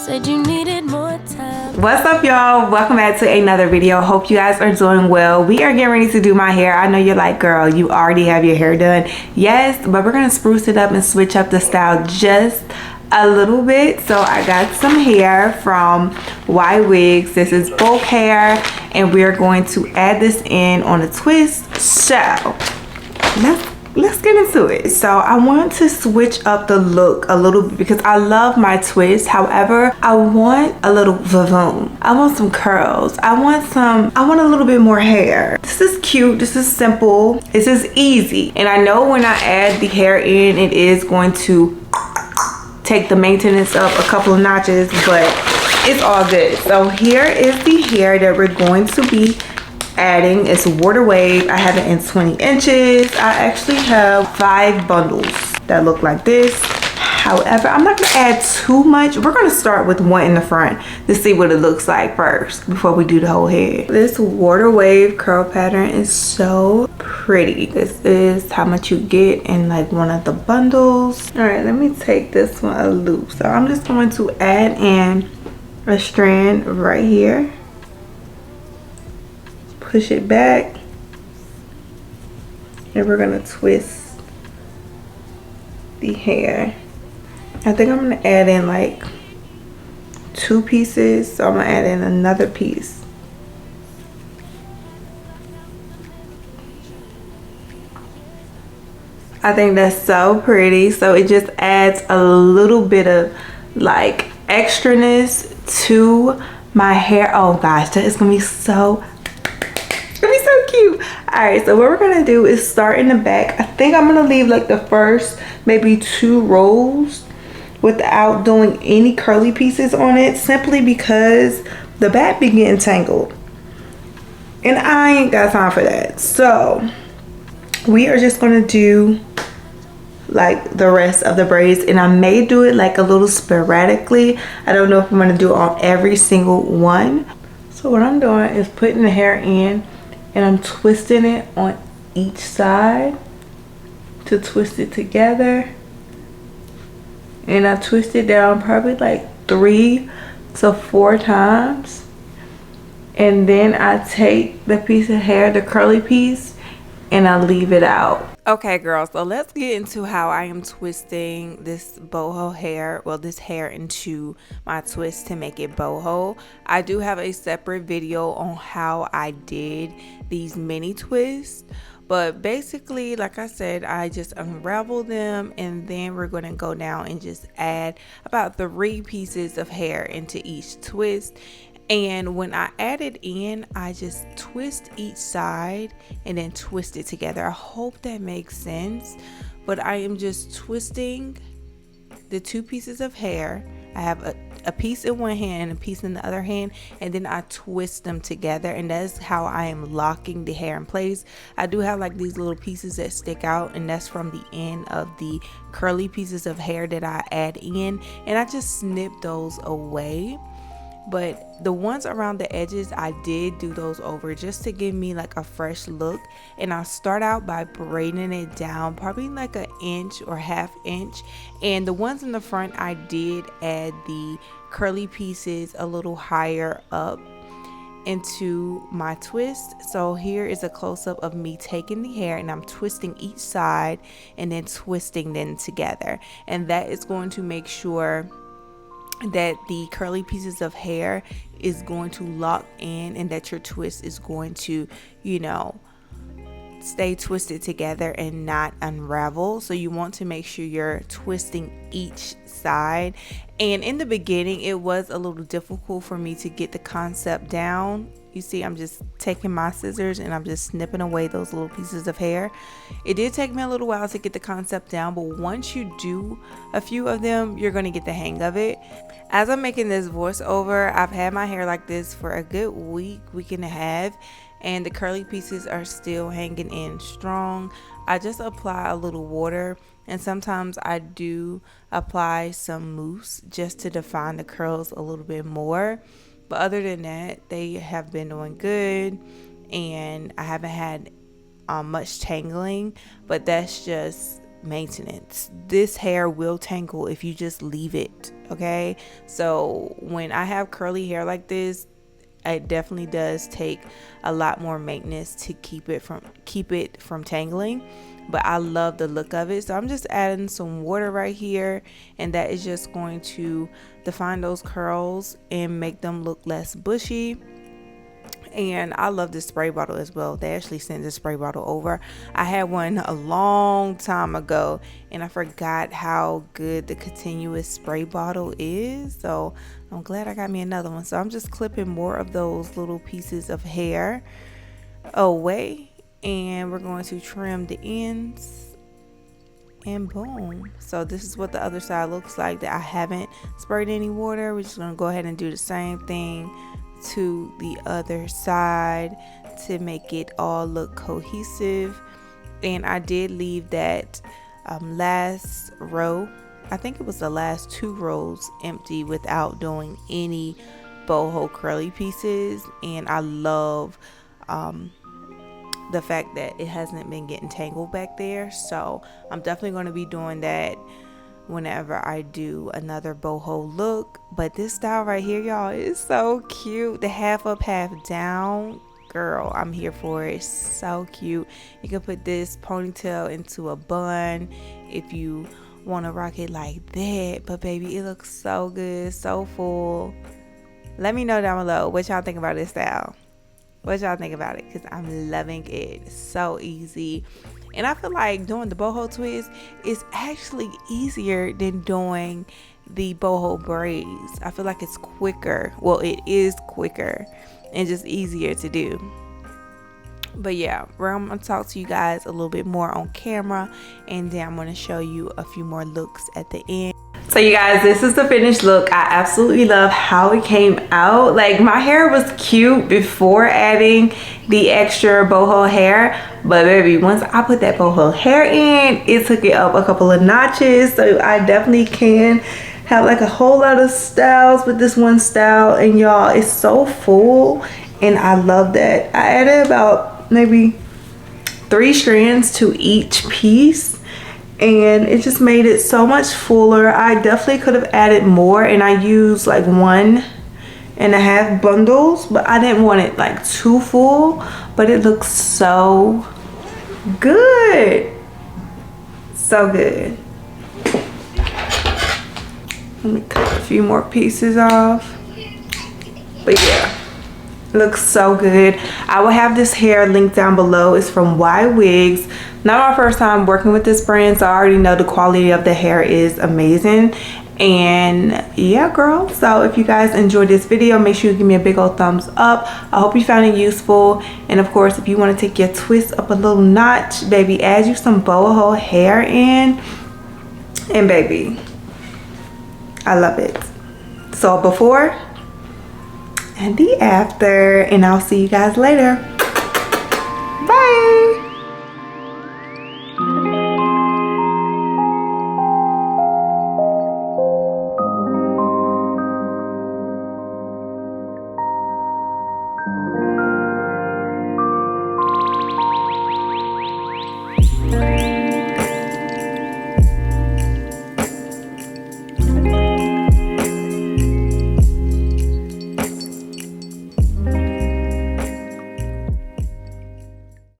Said you needed more time. What's up, y'all? Welcome back to another video. Hope you guys are doing well. We are getting ready to do my hair. I know you're like, girl, you already have your hair done. Yes, but we're gonna spruce it up and switch up the style just a little bit. So I got some hair from Ywigs. This is bulk hair, and we're going to add this in on a twist. So let's get into it. So I want to switch up the look a little bit because I love my twist. However, I want a little vavoom. I want some curls. I want a little bit more hair. This is cute. This is simple. This is easy. And I know when I add the hair in, it is going to take the maintenance up a couple of notches, but it's all good. So here is the hair that we're going to be adding. It's water wave. I have it in 20 inches. I actually have 5 bundles that look like this. However, I'm not gonna add too much. We're gonna start with one in the front to see what it looks like first before we do the whole head. This water wave curl pattern is so pretty. This is how much you get in like one of the bundles. All right, let me take this one a loop. So I'm just going to add in a strand right here. Push it back, and we're gonna twist the hair. I think I'm gonna add in like 2 pieces, so I'm gonna add in another piece. I think that's so pretty. So it just adds a little bit of like extraness to my hair. Oh gosh, that is gonna be so cute. All right, so what we're gonna do is start in the back. I think I'm gonna leave like the first maybe 2 rows without doing any curly pieces on it, simply because the back be getting tangled and I ain't got time for that. So we are just gonna do like the rest of the braids, and I may do it like a little sporadically. I don't know if I'm gonna do it on every single one. So what I'm doing is putting the hair in, and I'm twisting it on each side to twist it together. And I twist it down probably like 3 to 4 times. And then I take the piece of hair, the curly piece, and I leave it out. Okay, girls, so let's get into how I am twisting this boho hair, well, this hair into my twist to make it boho. I do have a separate video on how I did these mini twists, but basically, like I said, I just unravel them, and then we're going to go down and just add about 3 pieces of hair into each twist. And when I add it in, I just twist each side and then twist it together. I hope that makes sense. But I am just twisting the 2 pieces of hair. I have a piece in one hand and a piece in the other hand, and then I twist them together, and that's how I am locking the hair in place. I do have like these little pieces that stick out, and that's from the end of the curly pieces of hair that I add in, and I just snip those away. But the ones around the edges, I did do those over just to give me like a fresh look. And I start out by braiding it down probably like 1 inch or 1/2 inch. And the ones in the front, I did add the curly pieces a little higher up into my twist. So here is a close-up of me taking the hair, and I'm twisting each side and then twisting them together. And that is going to make sure that the curly pieces of hair is going to lock in, and that your twist is going to, you know, stay twisted together and not unravel. So you want to make sure you're twisting each side. And in the beginning, it was a little difficult for me to get the concept down. You see, I'm just taking my scissors and I'm just snipping away those little pieces of hair. It did take me a little while to get the concept down, but once you do a few of them, you're going to get the hang of it. As I'm making this voiceover, I've had my hair like this for a good week and a half, and the curly pieces are still hanging in strong. I just apply a little water, and sometimes I do apply some mousse just to define the curls a little bit more. But other than that, they have been doing good, and I haven't had much tangling, but that's just maintenance. This hair will tangle if you just leave it, okay? So when I have curly hair like this, it definitely does take a lot more maintenance to keep it from tangling, but I love the look of it. So I'm just adding some water right here, and that is just going to define those curls and make them look less bushy. And I love this spray bottle as well. They actually sent this spray bottle over. I had one a long time ago and I forgot how good the continuous spray bottle is, so I'm glad I got me another one. So I'm just clipping more of those little pieces of hair away, and we're going to trim the ends, and boom. So this is what the other side looks like that I haven't sprayed any water. We're just going to go ahead and do the same thing to the other side to make it all look cohesive. And I did leave that last row, I think it was the last 2 rows, empty without doing any boho curly pieces. And I love the fact that it hasn't been getting tangled back there, so I'm definitely going to be doing that whenever I do another boho look. But this style right here, y'all, is so cute. The half up, half down, girl, I'm here for it. So cute. You can put this ponytail into a bun if you want to rock it like that, but baby, it looks so good, so full. Let me know down below what y'all think about this style. What y'all think about it, because I'm loving it. So easy. And I feel like doing the boho twist is actually easier than doing the boho braids. I feel like it's quicker. Well, it is quicker and just easier to do. But yeah, I'm going to talk to you guys a little bit more on camera, and then I'm going to show you a few more looks at the end. So you guys, this is the finished look. I absolutely love how it came out. Like, my hair was cute before adding the extra boho hair, but baby, once I put that boho hair in, it took it up a couple of notches. So I definitely can have like a whole lot of styles with this one style, and y'all, it's so full and I love that. I added about maybe 3 strands to each piece, and it just made it so much fuller. I definitely could have added more, and I used like 1.5 bundles, but I didn't want it like too full. But it looks so good, so good. Let me cut a few more pieces off. But yeah, it looks so good. I will have this hair linked down below. It's from Ywigs. Not my first time working with this brand, so I already know the quality of the hair is amazing. And yeah, girl, so if you guys enjoyed this video, make sure you give me a big old thumbs up. I hope you found it useful. And of course, if you want to take your twist up a little notch, baby, add you some boho hair in, and baby, I love it. So before and the after, and I'll see you guys later.